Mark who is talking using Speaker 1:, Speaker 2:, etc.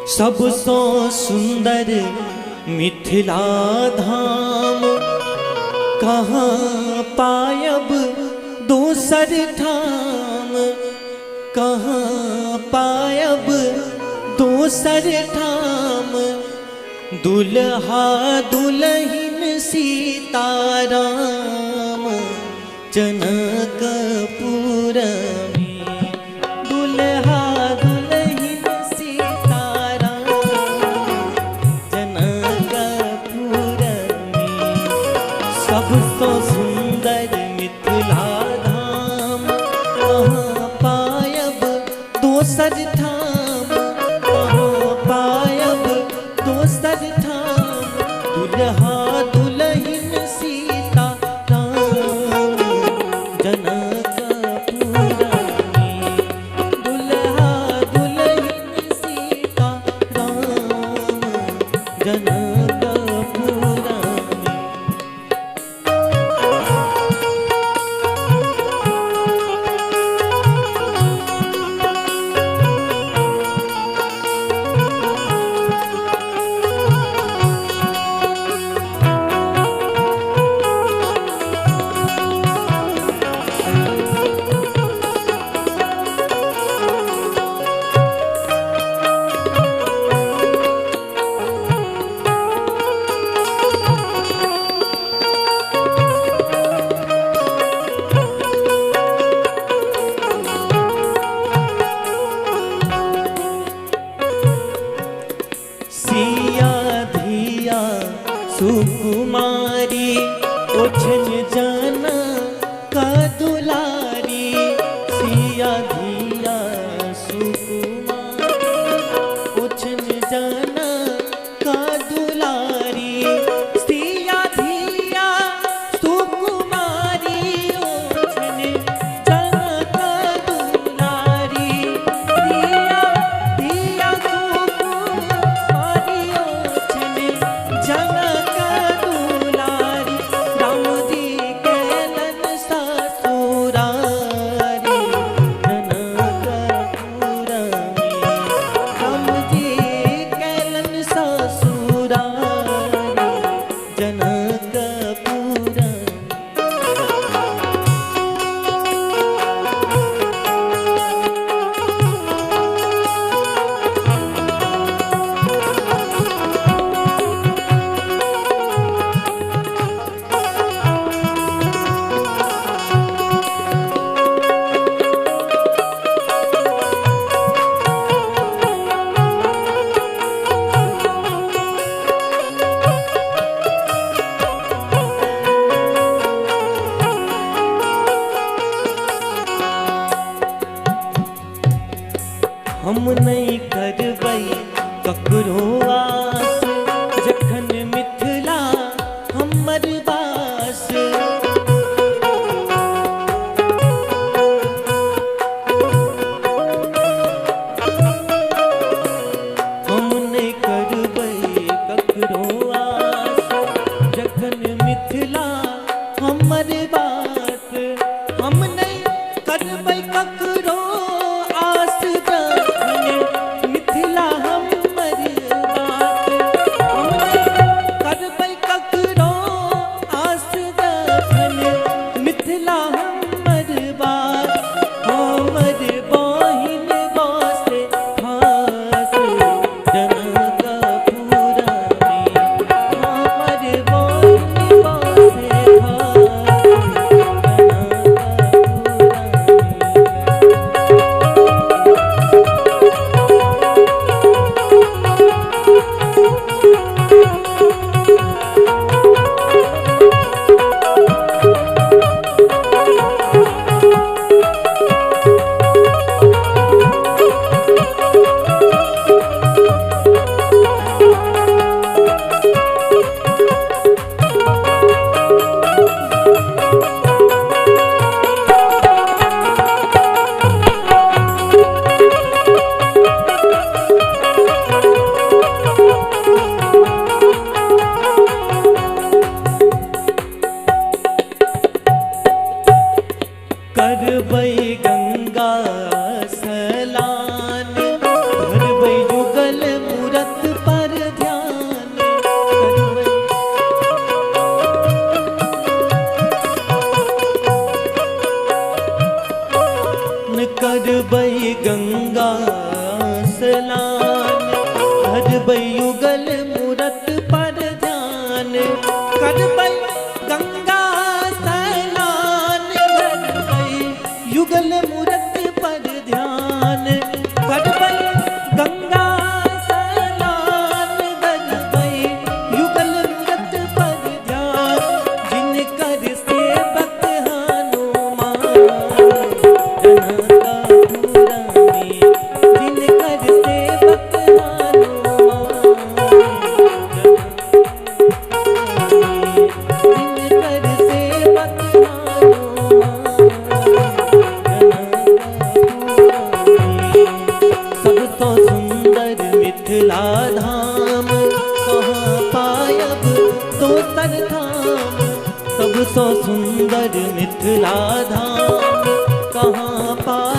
Speaker 1: सबसो सुंदर मिथिला धाम, कहाँ पायब दूसर ठाम, कहाँ पायब दूसर ठाम। दुल्हा दुल्हन सीताराम जनकपुर में, दुल्हा दुल्हन सीताराम जनकपुर में। सबसो सुंदर मिथिला धाम, कहाँ पायब दोसर ठाम, कहाँ पायब दोसर ठाम। दुल्हा दुल्हन सीताराम जनकपुर में, दुल्हा दुल्हन सीताराम जनकपुर में। सिया धिया सुकुमारी, ओछन जाना का दुलारी। सिया धिया सुकुमारी, ओछन जाना का दुलारी। सिया धिया सुकुमारी, ओछन जाना का दुलारी। सिया धिया सुकुमारी, ओछन जाना का दुलारी। राम जी कैलन ससुरारी जनकपुर में, राम जी कैलन ससुरारी जनकपुर में। हम नहीं करबै ककरो आस, जखन मिथिला हमर बास। हम नहीं करबै ककरो आस, जखन मिथिला हमर बास। हम नहीं करबै ककरो आस, जखन मिथिला हमर बात। बदलान, धरबै युगल मूरत पर ध्यान, करबै गंगा स्नान, धरबै युगल मूरत पर ध्यान, करबै गंगा स्नान, धरबै युगल मूरत पर ध्यान, जिनकर सेवक हनुमान जनता पुरा में, जिनकर सेवक जिनकर सेवक सबसो सुंदर मिथिला धाम, कहाँ पायब दोसर धाम, सबसो सुंदर मिथिला धाम, कहाँ पायब